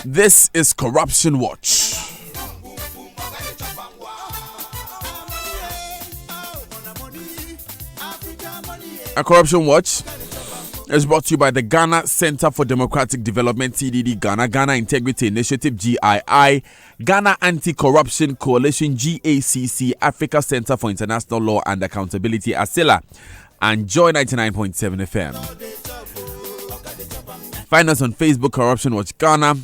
This is Corruption Watch. A Corruption Watch is brought to you by the Ghana Center for Democratic Development, CDD Ghana, Ghana Integrity Initiative, GII, Ghana Anti-Corruption Coalition, GACC, Africa Center for International Law and Accountability, ACILA, and Joy 99.7 FM. Find us on Facebook, Corruption Watch Ghana,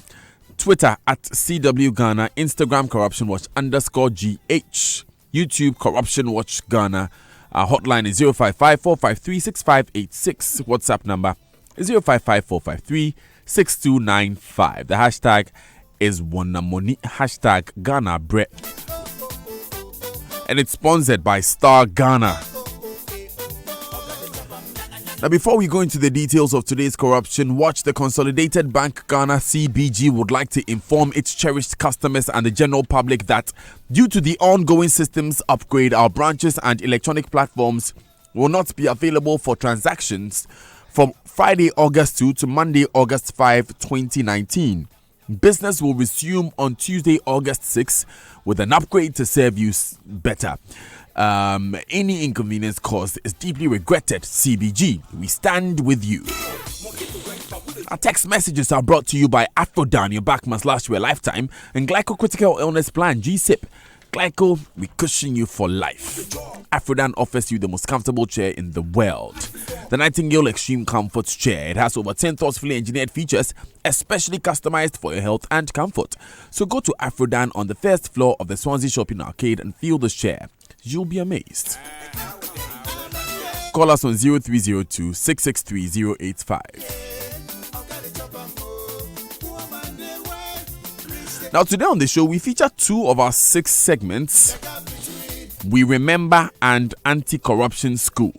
Twitter at CW Ghana, Instagram, Corruption Watch _GH, YouTube, Corruption Watch Ghana. Our hotline is 055-453-6586. WhatsApp number is 055-453-6295. The hashtag is Wanamoni, hashtag Ghana Bre. And it's sponsored by Star Ghana. Now, before we go into the details of today's Corruption Watch, the Consolidated Bank Ghana CBG would like to inform its cherished customers and the general public that due to the ongoing systems upgrade, our branches and electronic platforms will not be available for transactions from Friday, August 2 to Monday, August 5, 2019. Business will resume on Tuesday, August 6 with an upgrade to serve you better. Any inconvenience caused is deeply regretted. CBG, we stand with you. Our text messages are brought to you by Afrodan, your back must last you a lifetime, and Glyco Critical Illness Plan, GSIP. Glyco, we cushion you for life. Afrodan offers you the most comfortable chair in the world. The Nightingale Extreme Comfort Chair. It has over 10 thoughtfully engineered features, especially customized for your health and comfort. So go to Afrodan on the first floor of the Swansea Shopping Arcade and feel this chair. You'll be amazed. Call us on 0302 663 085. Now, today on the show, we feature two of our 6 segments: We Remember and Anti-Corruption School.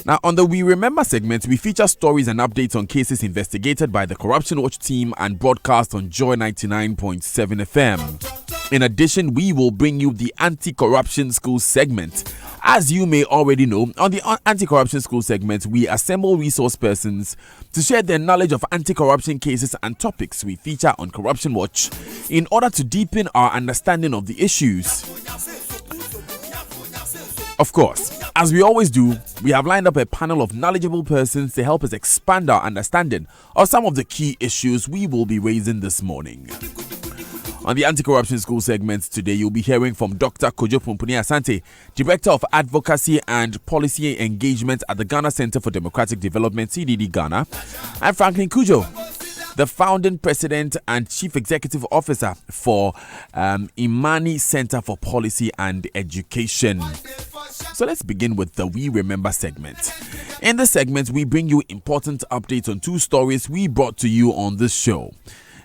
Now, on the We Remember segment, we feature stories and updates on cases investigated by the Corruption Watch team and broadcast on Joy 99.7 FM. In addition, we will bring you the Anti-Corruption School segment. As you may already know, on the Anti-Corruption School segment, we assemble resource persons to share their knowledge of anti-corruption cases and topics we feature on Corruption Watch in order to deepen our understanding of the issues. Of course, as we always do, we have lined up a panel of knowledgeable persons to help us expand our understanding of some of the key issues we will be raising this morning. On the Anti-Corruption School segment today, you'll be hearing from Dr. Kojo Pumpuni Asante, Director of Advocacy and Policy Engagement at the Ghana Center for Democratic Development, CDD Ghana, and Franklin Kujo, the founding president and chief executive officer for Imani Center for Policy and Education. So let's begin with the We Remember segment. In this segment, we bring you important updates on 2 stories we brought to you on this show.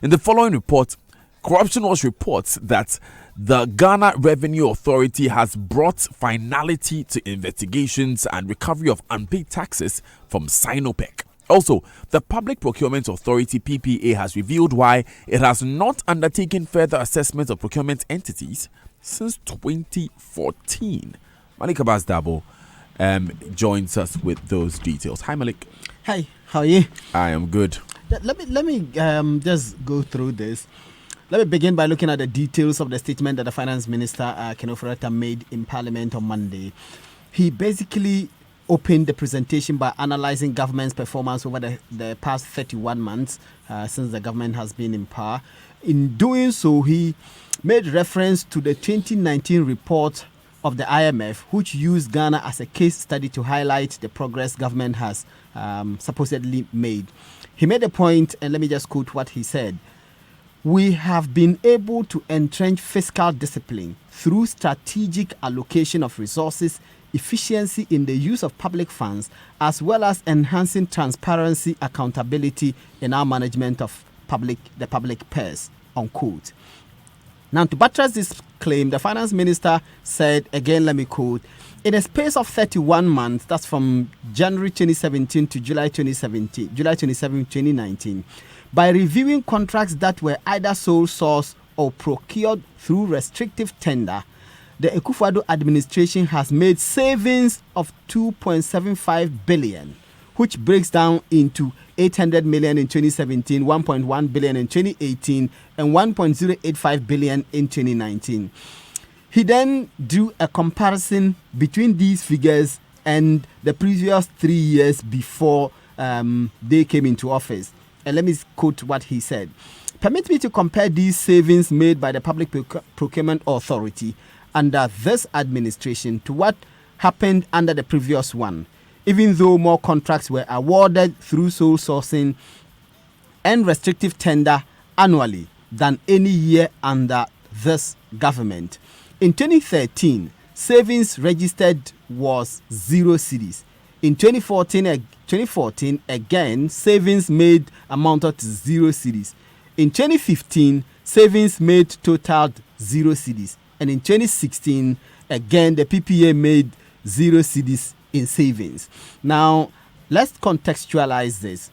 In the following report, Corruption Watch reports that the Ghana Revenue Authority has brought finality to investigations and recovery of unpaid taxes from Sinopec. Also, the Public Procurement Authority (PPA) has revealed why it has not undertaken further assessment of procurement entities since 2014. Malik Abbas Dabo joins us with those details. Hi, Malik. Hi, how are you? I am good. Let me just go through this. Let me begin by looking at the details of the statement that the Finance Minister, Kenofurata, made in Parliament on Monday. He basically opened the presentation by analysing government's performance over the past 31 months since the government has been in power. In doing so, he made reference to the 2019 report of the IMF, which used Ghana as a case study to highlight the progress government has supposedly made. He made a point, and let me just quote what he said. We have been able to entrench fiscal discipline through strategic allocation of resources, efficiency in the use of public funds, as well as enhancing transparency, accountability in our management of the public purse, unquote. Now, to buttress this claim, the Finance Minister said, again, let me quote, in a space of 31 months, that's from January 2017 to July 27, 2019, by reviewing contracts that were either sole source or procured through restrictive tender, the Akufo-Addo administration has made savings of 2.75 billion, which breaks down into 800 million in 2017, 1.1 billion in 2018, and 1.085 billion in 2019. He then drew a comparison between these figures and the previous 3 years before they came into office. And let me quote what he said. Permit me to compare these savings made by the Public Procurement Authority under this administration to what happened under the previous one, even though more contracts were awarded through sole sourcing and restrictive tender annually than any year under this government. In 2013, savings registered was 0 cedis. In 2014, again, savings made amounted to 0 cedis. In 2015, savings made totaled 0 cedis. And in 2016, again, the PPA made 0 cedis in savings. Now, let's contextualize this.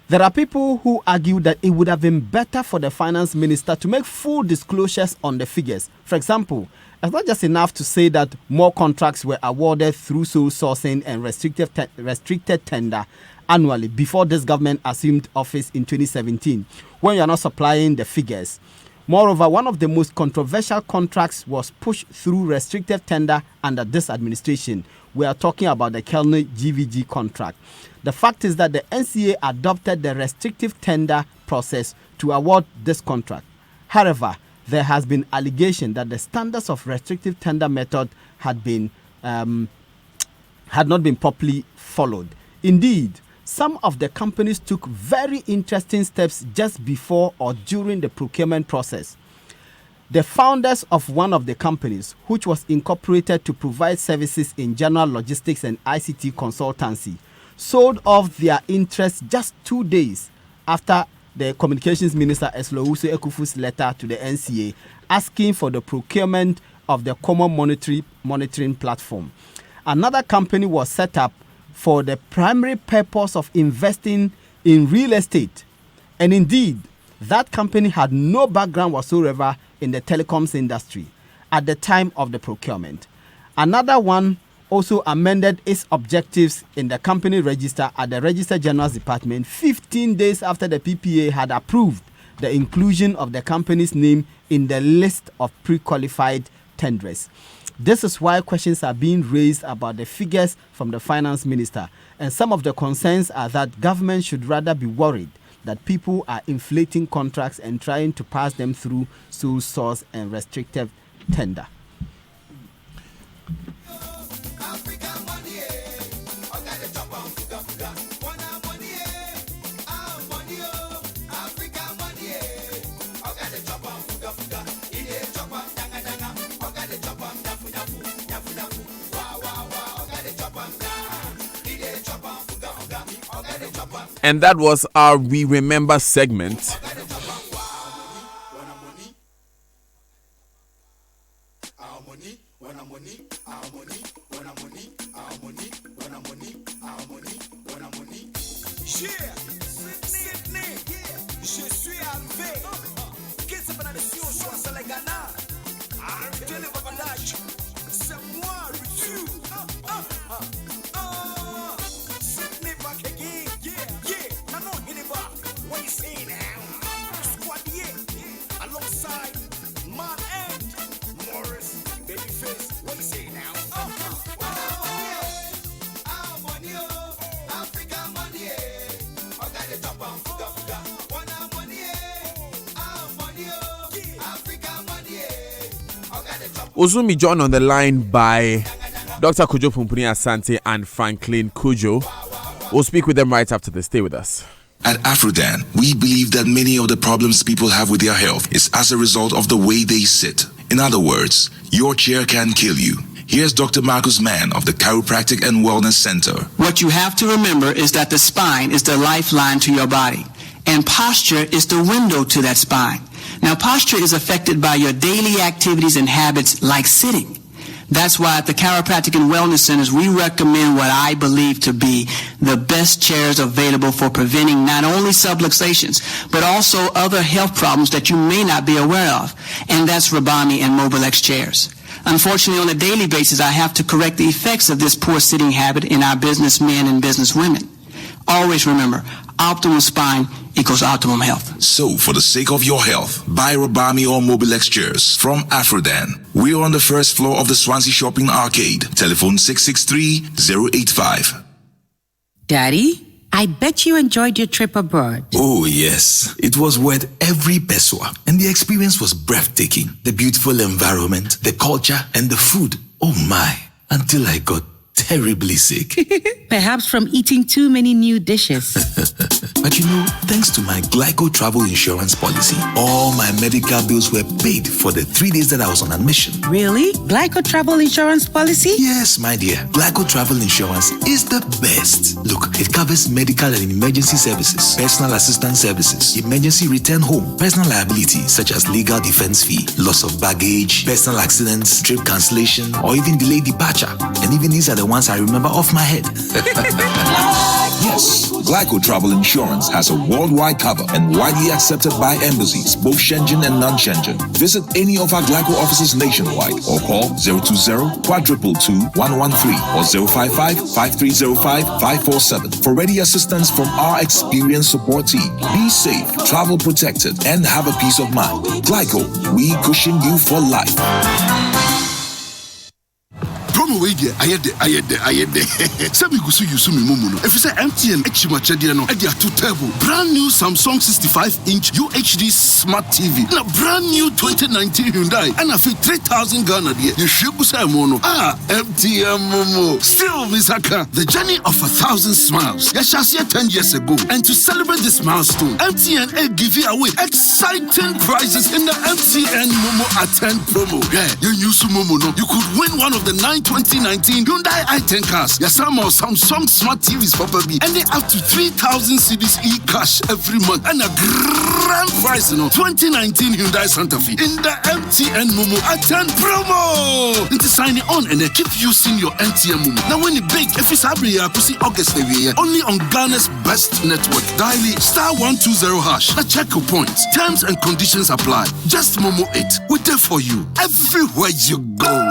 There are people who argue that it would have been better for the finance minister to make full disclosures on the figures. For example, it's not just enough to say that more contracts were awarded through sole sourcing and restricted tender annually before this government assumed office in 2017, when you are not supplying the figures. Moreover, one of the most controversial contracts was pushed through restricted tender under this administration. We are talking about the Kelly GVG contract. The fact is that the NCA adopted the restrictive tender process to award this contract. However, there has been allegation that the standards of restrictive tender method had not been properly followed. Indeed, some of the companies took very interesting steps just before or during the procurement process. The founders of one of the companies, which was incorporated to provide services in general logistics and ICT consultancy, sold off their interest just 2 days after the Communications Minister Eslowusu Ekufu's letter to the NCA asking for the procurement of the common monitoring platform. Another company was set up for the primary purpose of investing in real estate. And indeed, that company had no background whatsoever in the telecoms industry at the time of the procurement. Another one also amended its objectives in the company register at the Register General's Department 15 days after the PPA had approved the inclusion of the company's name in the list of pre-qualified tenderers. This is why questions are being raised about the figures from the finance minister, and some of the concerns are that government should rather be worried that people are inflating contracts and trying to pass them through sole source and restrictive tender. And that was our We Remember segment. Uzumi joined on the line by Dr. Kujo Pumpuni Asante and Franklin Kujo. We'll speak with them right after this. Stay with us. At Afrodan, we believe that many of the problems people have with their health is as a result of the way they sit. In other words, your chair can kill you. Here's Dr. Marcus Mann of the Chiropractic and Wellness Center. What you have to remember is that the spine is the lifeline to your body, and posture is the window to that spine. Now, posture is affected by your daily activities and habits like sitting. That's why at the Chiropractic and Wellness Centers, we recommend what I believe to be the best chairs available for preventing not only subluxations, but also other health problems that you may not be aware of. And that's Rabami and Mobilex chairs. Unfortunately, on a daily basis, I have to correct the effects of this poor sitting habit in our businessmen and businesswomen. Always remember, optimum spine equals optimum health. So, for the sake of your health, buy Robami or Mobilex chairs from Afrodan. We're on the first floor of the Swansea Shopping Arcade. Telephone 663-085. Daddy, I bet you enjoyed your trip abroad. Oh, yes. It was worth every peso. And the experience was breathtaking. The beautiful environment, the culture, and the food. Oh my. Until I got terribly sick. Perhaps from eating too many new dishes. But you know, thanks to my Glyco travel insurance policy, all my medical bills were paid for the 3 days that I was on admission. Really? Glyco travel insurance policy? Yes, my dear. Glyco travel insurance is the best. Look, it covers medical and emergency services, personal assistance services, emergency return home, personal liability such as legal defense fee, loss of baggage, personal accidents, trip cancellation, or even delayed departure. And even these are the ones I remember off my head. Yes, Glyco Travel Insurance has a worldwide cover and widely accepted by embassies, both Shenzhen and non-Shenzhen. Visit any of our Glyco offices nationwide or call 020-422-113 or 055-5305-547 for ready assistance from our experienced support team. Be safe, travel protected, and have a peace of mind. Glyco, we cushion you for life. Promo way there, I had the. Sabi gusu yusu mi mumu no. If you say MTN echimacha dia no, edia two table. Brand new Samsung 65-inch UHD Smart TV. Na brand new 2019 Hyundai. And I feel 3,000 Ghana there. You should say mono. MTN momo. Still Misaka. The journey of 1,000 smiles. Yashasiya 10 years ago. And to celebrate this milestone, MTN give you away exciting prizes in the MTN Momo Attend promo. Yeah, you use Momo no. You could win one of the 2019 Hyundai i10 cars. Yes, some of Samsung Smart TVs for baby. And they up to 3,000 cedis e-cash every month. And a grand prize, 2019 Hyundai Santa Fe in the MTN Momo Attend promo. Into sign it on and they keep using your MTN Momo. Now when it big, if it's happening, I could see August only on Ghana's best network. Dial *120#. Now check your points. Terms and conditions apply. Just Momo it. We're there for you everywhere you go.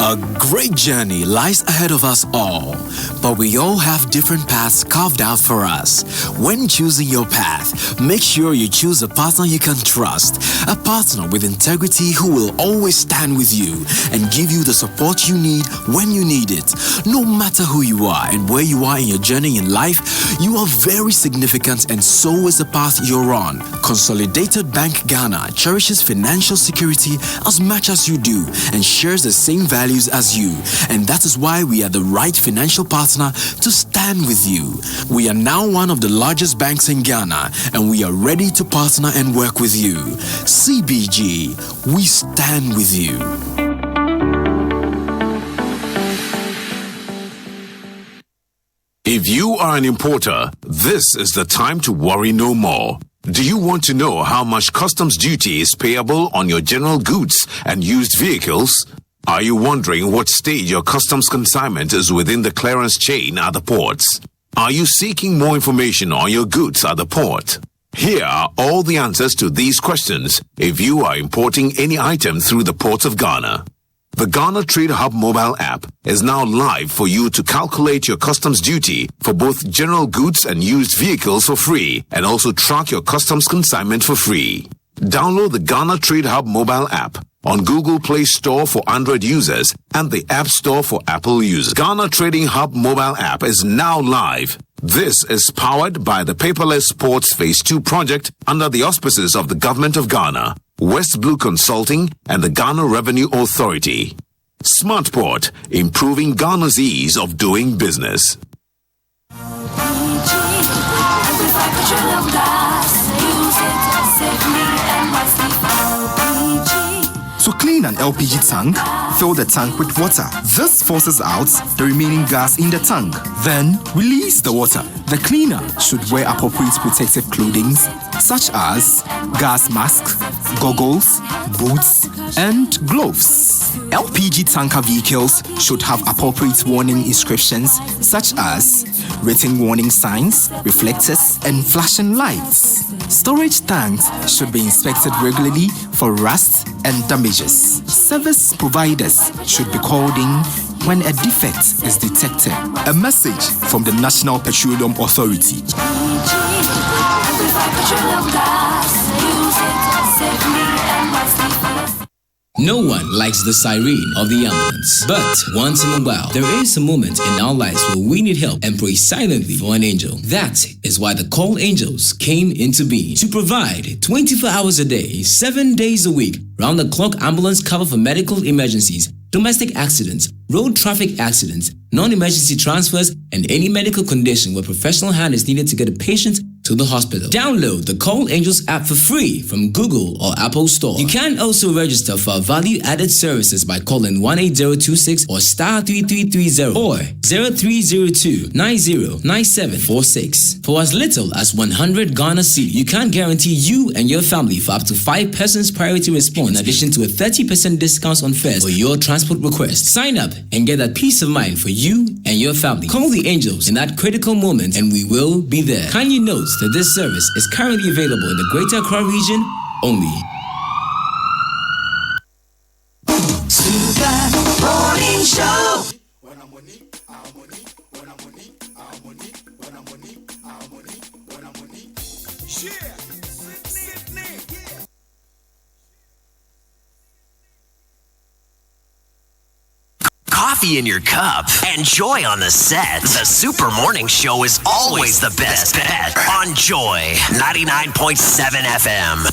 A great journey lies ahead of us all, but we all have different paths carved out for us. When choosing your path, make sure you choose a partner you can trust, a partner with integrity who will always stand with you and give you the support you need when you need it. No matter who you are and where you are in your journey in life, you are very significant and so is the path you're on. Consolidated Bank Ghana cherishes financial security as much as you do and shares the same values as you, and that is why we are the right financial partner to stand with you. We are now one of the largest banks in Ghana and we are ready to partner and work with you. CBG, we stand with you. If you are an importer, this is the time to worry no more. Do you want to know how much customs duty is payable on your general goods and used vehicles? Are you wondering what stage your customs consignment is within the clearance chain at the ports? Are you seeking more information on your goods at the port? Here are all the answers to these questions if you are importing any item through the ports of Ghana. The Ghana Trade Hub mobile app is now live for you to calculate your customs duty for both general goods and used vehicles for free, and also track your customs consignment for free. Download the Ghana Trade Hub mobile app on Google Play Store for Android users and the App Store for Apple users. Ghana Trading Hub mobile app is now live. This is powered by the Paperless Ports Phase 2 project under the auspices of the Government of Ghana, West Blue Consulting, and the Ghana Revenue Authority. Smartport, improving Ghana's ease of doing business. So clean an LPG tank, fill the tank with water. This forces out the remaining gas in the tank. Then release the water. The cleaner should wear appropriate protective clothing such as gas mask, goggles, boots, and gloves. LPG tanker vehicles should have appropriate warning inscriptions such as written warning signs, reflectors, and flashing lights. Storage tanks should be inspected regularly for for rust and damages. Service providers should be called in when a defect is detected. A message from the National Petroleum Authority. No one likes the siren of the ambulance, but once in a while, there is a moment in our lives where we need help and pray silently for an angel. That is why the Call Angels came into being to provide 24 hours a day, 7 days a week, round-the-clock ambulance cover for medical emergencies, domestic accidents, road traffic accidents, non-emergency transfers, and any medical condition where professional hand is needed to get a patient to the hospital. Download the Call Angels app for free from Google or Apple Store. You can also register for value-added services by calling 18026 or star 3330 or 0302-909746. For as little as 100 Ghana cedi, you can guarantee you and your family for up to 5 persons priority response in addition to a 30% discount on fares for your transport request. Sign up and get that peace of mind for you and your family. Call the Angels in that critical moment and we will be there. Kindly note that this service is currently available in the Greater Accra region only. Super Morning Show. Coffee in your cup and joy on the set. The Super Morning Show is always the best bet on Joy 99.7 FM.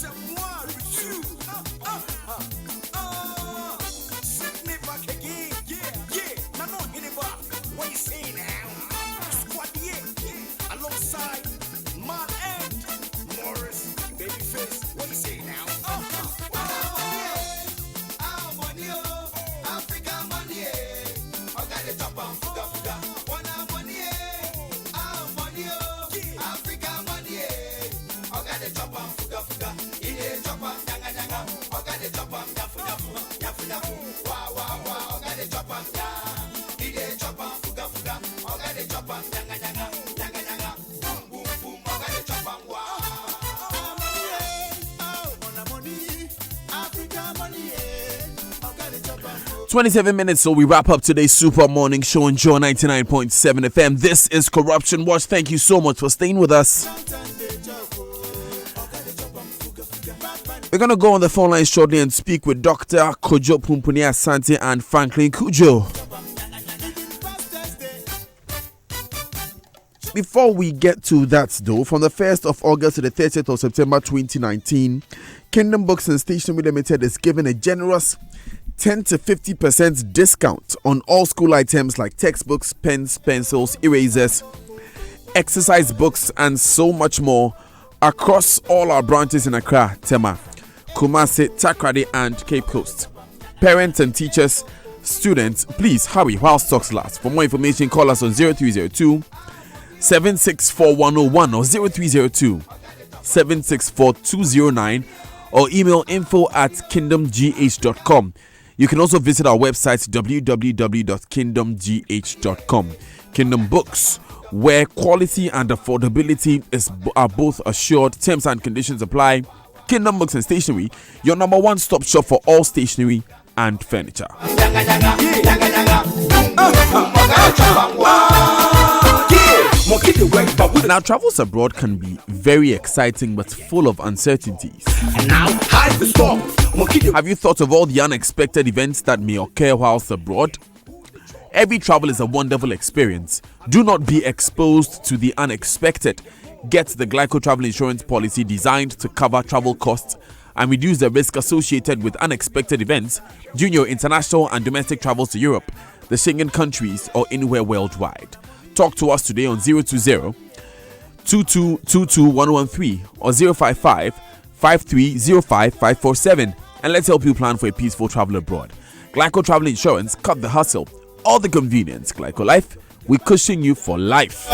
"27 minutes, so we wrap up today's Super Morning Show on Joy 99.7 FM. This is Corruption Watch. Thank you so much for staying with us. We're going to go on the phone line shortly and speak with Dr. Kojo Pumpuni Asante and Franklin Kujo. Before we get to that though, from the 1st of August to the 30th of September 2019, Kingdom Books and Stationery Limited is giving a generous 10 to 50% discount on all school items like textbooks, pens, pencils, erasers, exercise books, and so much more across all our branches in Accra, Tema, Kumasi, Takrady, and Cape Coast. Parents and teachers, students, please hurry while stocks last. For more information, call us on 0302 764 101 or 0302 764 209 or email info@kingdomgh.com. You can also visit our website www.kingdomgh.com. Kingdom Books, where quality and affordability are both assured. Terms and conditions apply. Kingdom Books and Stationery, your number one stop shop for all stationery and furniture. Now, travels abroad can be very exciting but full of uncertainties. Have you thought of all the unexpected events that may occur whilst abroad? Every travel is a wonderful experience. Do not be exposed to the unexpected. Get the Glyco Travel Insurance policy designed to cover travel costs and reduce the risk associated with unexpected events during your international and domestic travels to Europe, the Schengen countries, or anywhere worldwide. Talk to us today on 020 2222 113 or 055 5305 547 and let's help you plan for a peaceful travel abroad. Glyco Travel Insurance, cut the hustle, all the convenience. Glyco Life, we cushion you for life.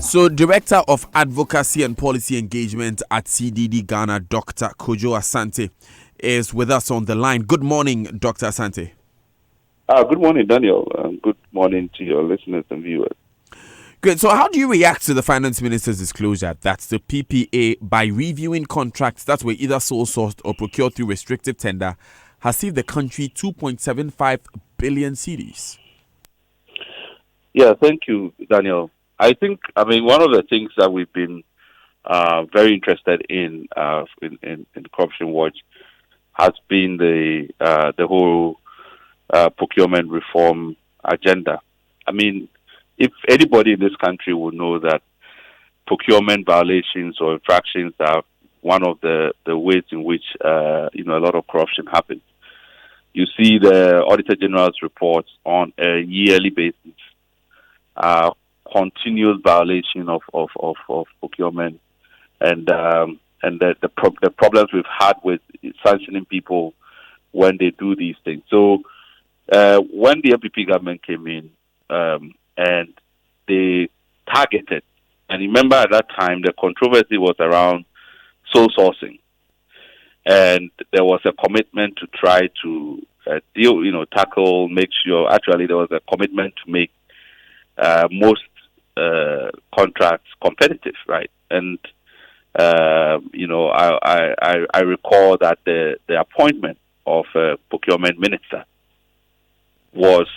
So, Director of Advocacy and Policy Engagement at CDD Ghana, Dr. Kojo Asante, is with us on the line. Good morning, Dr. Asante. Good morning, Daniel. Good morning to your listeners and viewers. Good. So, how do you react to the finance minister's disclosure that the PPA, by reviewing contracts that were either sole sourced or procured through restrictive tender, has saved the country 2.75 billion cedis? Yeah, thank you, Daniel. I think, one of the things that we've been very interested in Corruption Watch has been the whole procurement reform agenda. If anybody in this country would know that procurement violations or infractions are one of the ways in which a lot of corruption happens. You see the Auditor General's reports on a yearly basis, continuous violation of procurement, and the problems we've had with sanctioning people when they do these things. So when the MPP government came in and they targeted, and remember at that time the controversy was around sole sourcing, and there was a commitment to try to tackle, make sure. Actually, there was a commitment to make most contracts competitive, right? And I recall that the appointment of a procurement minister was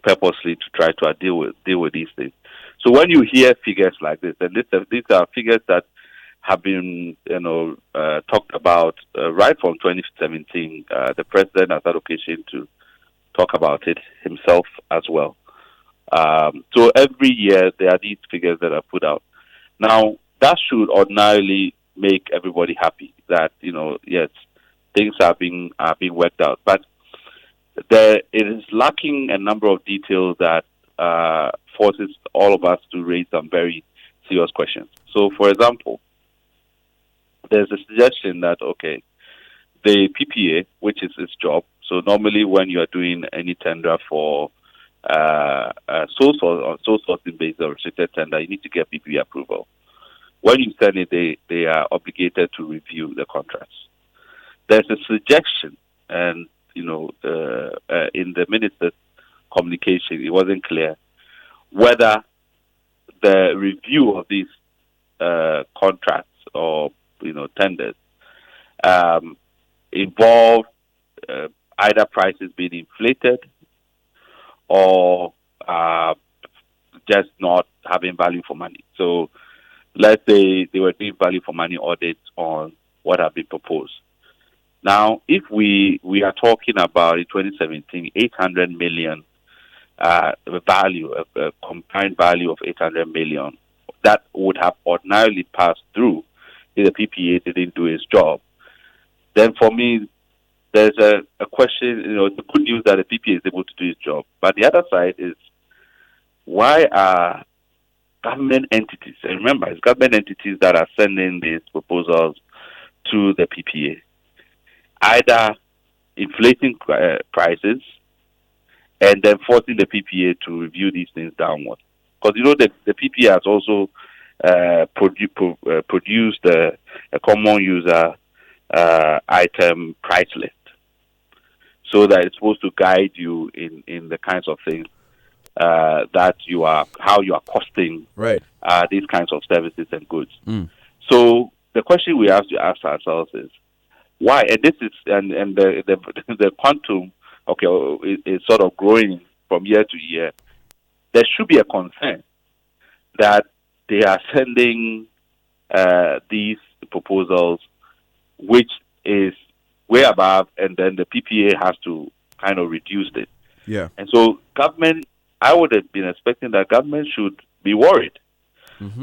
purposely to try to deal with these things. So when you hear figures like this, and these are figures that have been talked about right from 2017, the president has had occasion to talk about it himself as well. So every year there are these figures that are put out. Now that should ordinarily make everybody happy that yes, things are being worked out, but it is lacking a number of details that forces all of us to raise some very serious questions. So, for example, there's a suggestion that the PPA, which is its job. So normally, when you are doing any tender for sole sourcing based on restricted tender, you need to get PPA approval. When you send it, they are obligated to review the contracts. There's a suggestion, and in the minister's communication, it wasn't clear whether the review of these contracts or tenders involve either prices being inflated or just not having value for money. So let's say they were doing value for money audits on what have been proposed. Now, if we are talking about in 2017, 800 million value, a combined value of 800 million, that would have ordinarily passed through if the PPA didn't do its job. Then for me, there's a question, the good news that the PPA is able to do its job. But the other side is, why are government entities, and remember, it's government entities that are sending these proposals to the PPA, either inflating prices and then forcing the PPA to review these things downward? Because the PPA has also produced a common user item price list, so that it's supposed to guide you in the kinds of things that how you are costing these kinds of services and goods. So the question we have to ask ourselves is, why? And this is and the quantum is sort of growing from year to year. There should be a concern that they are sending these proposals, which is way above, and then the PPA has to kind of reduce it. Yeah. And so government, I would have been expecting that government should be worried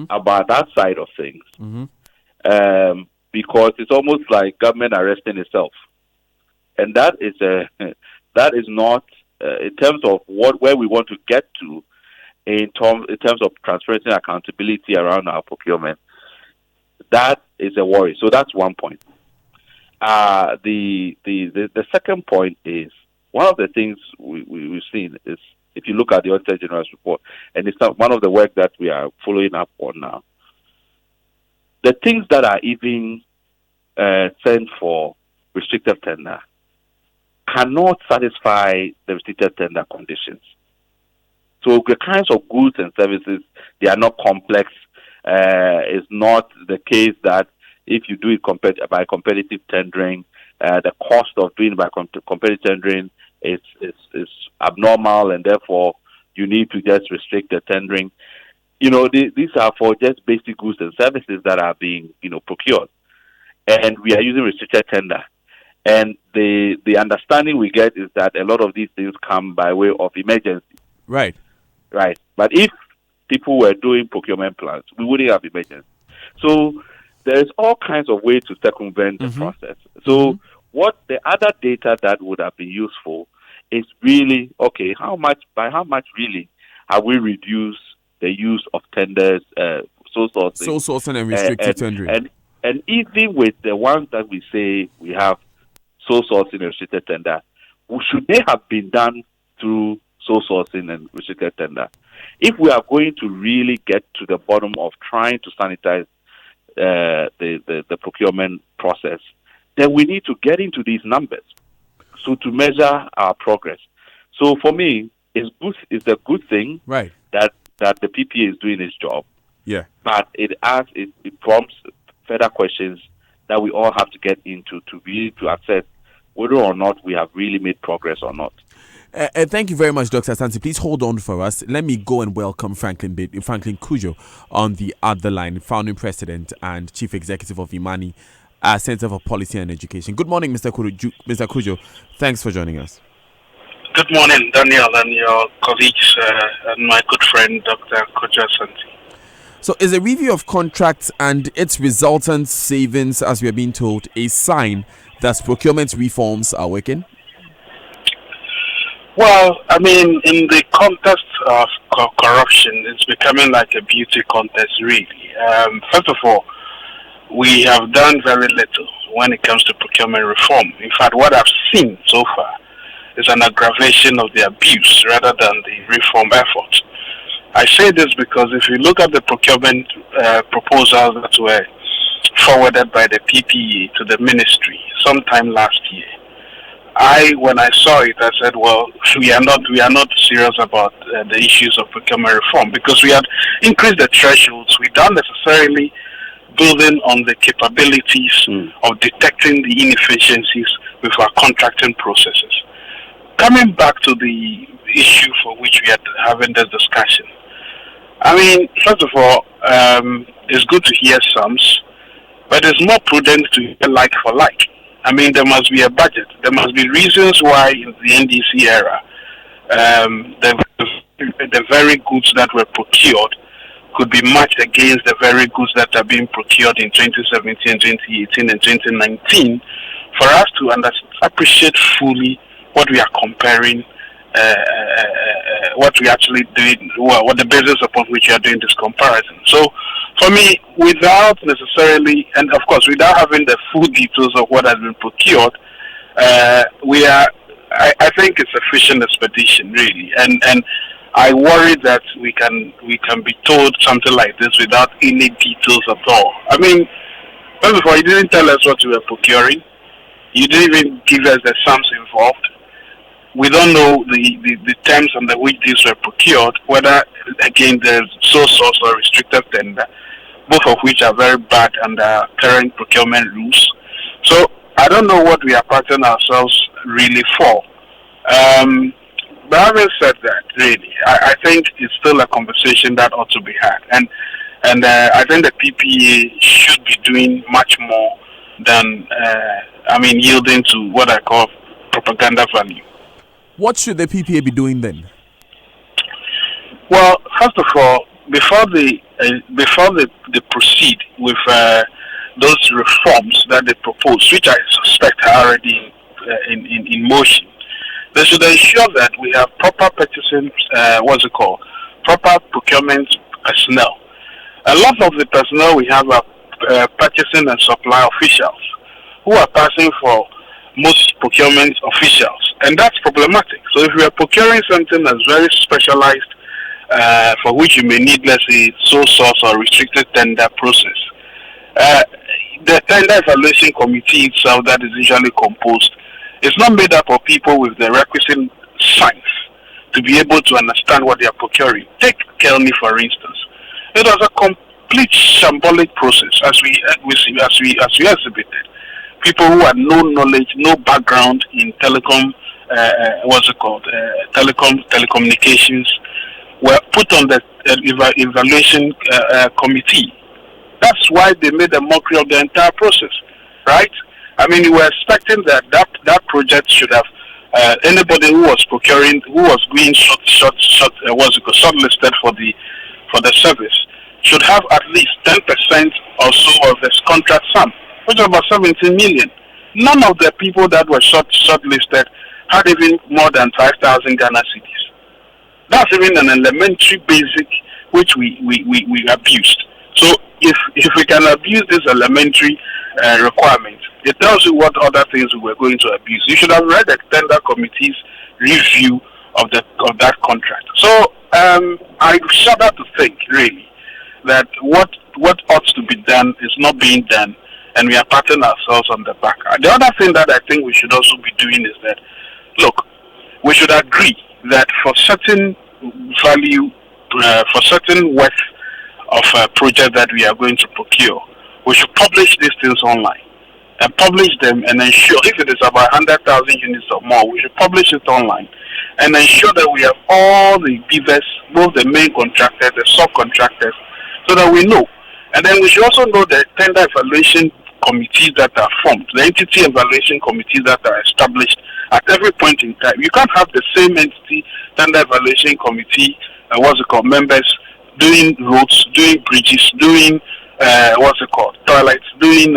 about that side of things. Because it's almost like government arresting itself, and that is not in terms of where we want to get to in terms of transparency and accountability around our procurement. That is a worry. So that's one point. The second point is, one of the things we've seen is, if you look at the Auditor General's report, and it's not one of the work that we are following up on now, the things that are even sent for restrictive tender cannot satisfy the restricted tender conditions. So the kinds of goods and services, they are not complex. It's not the case that if you do it by competitive tendering, the cost of doing it by competitive tendering is abnormal, and therefore you need to just restrict the tendering. These are for just basic goods and services that are being, procured. And we are using restricted tender. And the understanding we get is that a lot of these things come by way of emergency. Right. Right. But if people were doing procurement plans, we wouldn't have emergency. So there's all kinds of ways to circumvent the process. So what the other data that would have been useful is really, okay, how much really have we reduced the use of tenders, sole sourcing and restricted tendering? And even with the ones that we say we have sole sourcing and restricted tender, should they have been done through sole sourcing and restricted tender? If we are going to really get to the bottom of trying to sanitize the procurement process, then we need to get into these numbers so to measure our progress. So for me, it's a good thing that the PPA is doing its job. Yeah. But it prompts further questions that we all have to get into to assess whether or not we have really made progress or not. Thank you very much, Dr. Santi. Please hold on for us. Let me go and welcome Franklin Kujo on the other line, founding president and chief executive of Imani Center for Policy and Education. Good morning, Mr. Kujo. Thanks for joining us. Good morning, Daniel, and your colleagues, and my good friend, Dr. Kujo Santi. So is a review of contracts and its resultant savings, as we are being told, a sign that procurement reforms are working? Well, I mean, in the context of corruption, it's becoming like a beauty contest, really. First of all, we have done very little when it comes to procurement reform. In fact, what I've seen so far is an aggravation of the abuse rather than the reform effort. I say this because if you look at the procurement proposals that were forwarded by the PPE to the ministry sometime last year, when I saw it, I said, well, we are not serious about the issues of procurement reform, because we had increased the thresholds without necessarily building on the capabilities of detecting the inefficiencies with our contracting processes. Coming back to the issue for which we are having this discussion, I mean, first of all, it's good to hear sums, but it's more prudent to hear like for like. I mean, there must be a budget. There must be reasons why in the NDC era, the very goods that were procured could be matched against the very goods that are being procured in 2017, 2018, and 2019, for us to appreciate fully what we are comparing, what we actually doing, what the basis upon which we are doing this comparison. So, for me, without necessarily, and of course, without having the full details of what has been procured, I think it's a fishing expedition, really, and I worry that we can be told something like this without any details at all. I mean, first of all, you didn't tell us what we were procuring. You didn't even give us the sums involved. We don't know the terms under which these were procured, whether, again, the sole source or restricted tender, both of which are very bad under current procurement rules. So I don't know what we are patting ourselves really for. But having said that, really, I think it's still a conversation that ought to be had. And I think the PPA should be doing much more than, yielding to what I call propaganda value. What should the PPA be doing then? Well, first of all, before they proceed with those reforms that they propose, which I suspect are already in motion, they should ensure that we have proper purchasing, proper procurement personnel. A lot of the personnel we have are purchasing and supply officials who are passing for most procurement officials, and that's problematic. So if we are procuring something that's very specialized, for which you may need, let's say, sole source or restricted tender process, the tender evaluation committee itself that is usually composed It's not made up of people with the requisite science to be able to understand what they are procuring. Take Kelny, for instance. It was a complete shambolic process as we exhibited. People who had no knowledge, no background in telecommunications were put on the evaluation committee. That's why they made a mockery of the entire process, right? I mean, you were expecting that project should have anybody who was procuring, who was being shortlisted for the service, should have at least 10% or so of this contract sum, which is about 17 million. None of the people that were shortlisted had even more than 5,000 Ghana cedis. That's even an elementary basic which we abused. So if we can abuse this elementary requirement, it tells you what other things we were going to abuse. You should have read the tender committee's review of that contract. So I shudder to think, really, that what ought to be done is not being done, and we are patting ourselves on the back. The other thing that I think we should also be doing is that, look, we should agree that for certain value, for certain worth of a project that we are going to procure, we should publish these things online and publish them and ensure, if it is about 100,000 units or more, we should publish it online and ensure that we have all the beavers, both the main contractors, the subcontractors, so that we know. And then we should also know the tender evaluation committees that are formed, the entity evaluation committees that are established at every point in time. You can't have the same entity tender evaluation committee, members doing roads, doing bridges, doing toilets, doing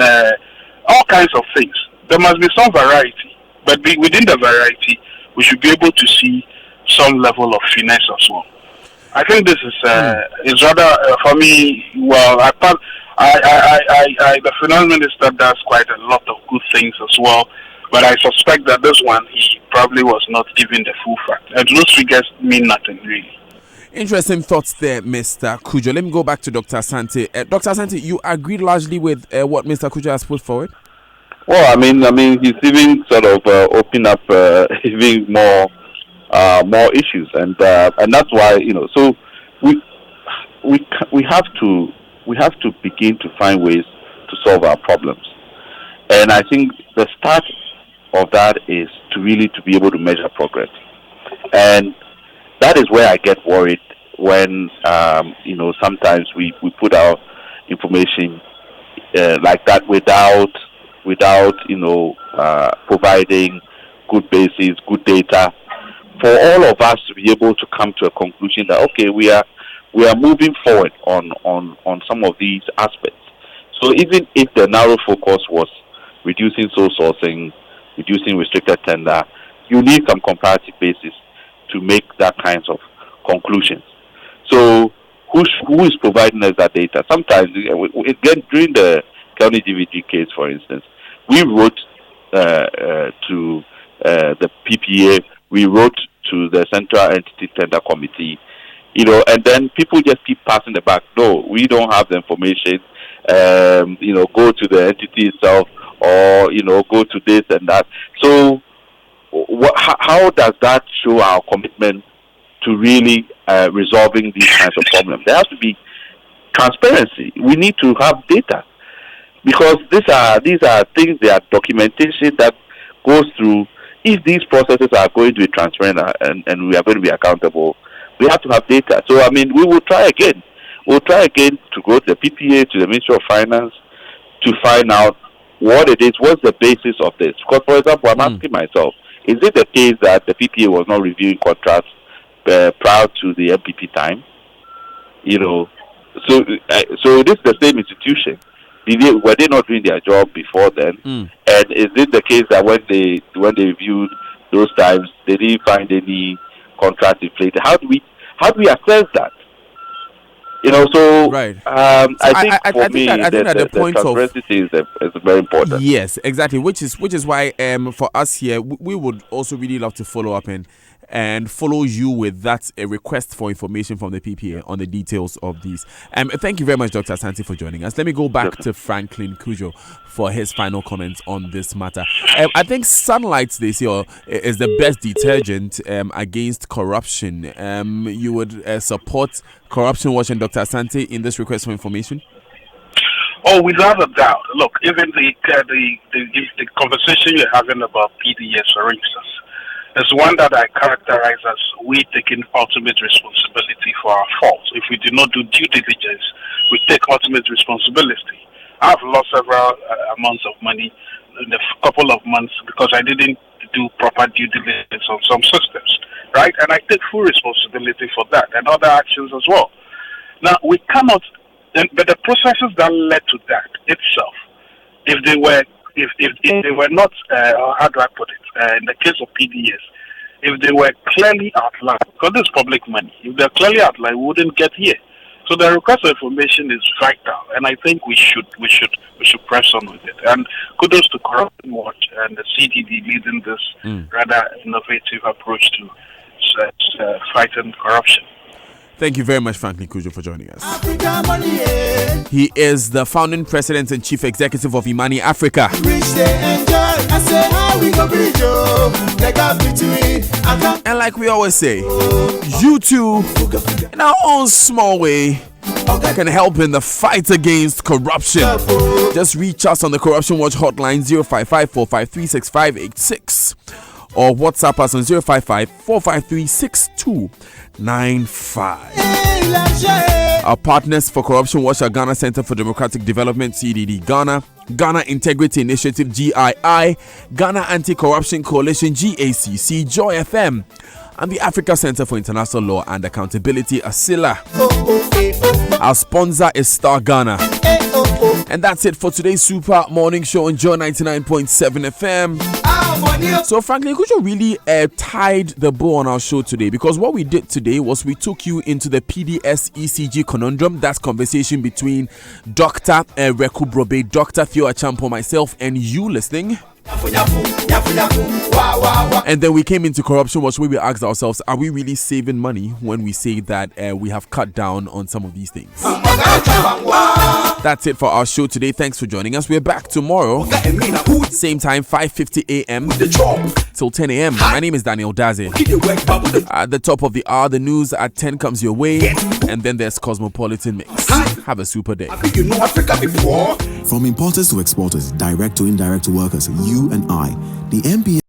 all kinds of things. There must be some variety, but within the variety, we should be able to see some level of finesse as well. I think this is rather for me. Well, the finance minister does quite a lot of good things as well, but I suspect that this one he probably was not given the full fact, and those figures mean nothing really. Interesting thoughts there, Mr. Kujo. Let me go back to Dr. Asante. Dr. Asante, you agree largely with what Mr. Kujo has put forward? Well, I mean, he's even sort of open up even more issues, and that's why So we have to begin to find ways to solve our problems, and I think the start of that is to really to be able to measure progress, and that is where I get worried when sometimes we put our information like that without providing good basis, good data for all of us to be able to come to a conclusion that okay, we are moving forward on some of these aspects. So even if the narrow focus was reducing sole sourcing, reducing restricted tender, you need some comparative basis to make that kinds of conclusions. So who is providing us that data? Sometimes, again, during the County GVG case, for instance, we wrote to the PPA, we wrote to the Central Entity Tender Committee, and then people just keep passing the back. No, we don't have the information. Go to the entity itself, or go to this and that. So how does that show our commitment to really resolving these kinds of problems? There has to be transparency. We need to have data, because these are things, they are documentation that goes through. If these processes are going to be transparent and we are going to be accountable, we have to have data. So I mean, we will try again. We'll try again to go to the PPA, to the Ministry of Finance, to find out what it is, what's the basis of this. Because, for example, I'm asking myself, is it the case that the PPA was not reviewing contracts prior to the MPP time? So this is the same institution. Were they not doing their job before then? And is it the case that when they reviewed those times, they didn't find any contract inflated? How do we assess that? Right. I think the point of transparency is very important. Yes, exactly. Which is why for us here, we would also really love to follow up and and follow you with that a request for information from the PPA on the details of these. Thank you very much, Dr. Asante, for joining us. Let me go back to Franklin Kujo for his final comments on this matter. I think sunlight, they say, is the best detergent against corruption. You would support Corruption Watch and Dr. Asante in this request for information? Oh, without a doubt. Look, even the conversation you're having about PDS, for instance, is one that I characterize as we taking ultimate responsibility for our faults. If we do not do due diligence, we take ultimate responsibility. I've lost several amounts of money in a couple of months because I didn't do proper due diligence on some systems, right? And I take full responsibility for that and other actions as well. Now, we cannot, but the processes that led to that itself, if they were not, how do I put it, in the case of PDS, if they were clearly outlined, because this is public money, if they're clearly outlined, we wouldn't get here. So the request for information is vital, and I think we should press on with it. And kudos to Corruption Watch and the CDD leading this rather innovative approach to fighting corruption. Thank you very much, Franklin Kujo, for joining us. He is the founding president and chief executive of Imani Africa. And like we always say, you too, in our own small way, can help in the fight against corruption. Just reach us on the Corruption Watch hotline 055-453-6586 or WhatsApp us on 055-453-6295. Our partners for Corruption Watch are Ghana Center for Democratic Development, CDD Ghana, Ghana Integrity Initiative, GII, Ghana Anti-Corruption Coalition, GACC, Joy FM, and the Africa Center for International Law and Accountability, ASILA. Our sponsor is Star Ghana. And that's it for today's Super Morning Show on Joy 99.7 FM. So Franklin, could you really tied the bow on our show today? Because what we did today was we took you into the PDS ECG conundrum. That's conversation between Dr. Reku Brobe, Dr. Theo Achampo, myself, and you listening. And then we came into Corruption Watch where we asked ourselves, are we really saving money when we say that we have cut down on some of these things? That's it for our show today. Thanks for joining us. We're back tomorrow, same time, 5:50 a.m. till 10 a.m. My name is Daniel Daze. At the top of the hour, the news at 10 comes your way, and then there's Cosmopolitan Mix. Have a super day. From importers to exporters, direct to indirect workers, you and I, the MPA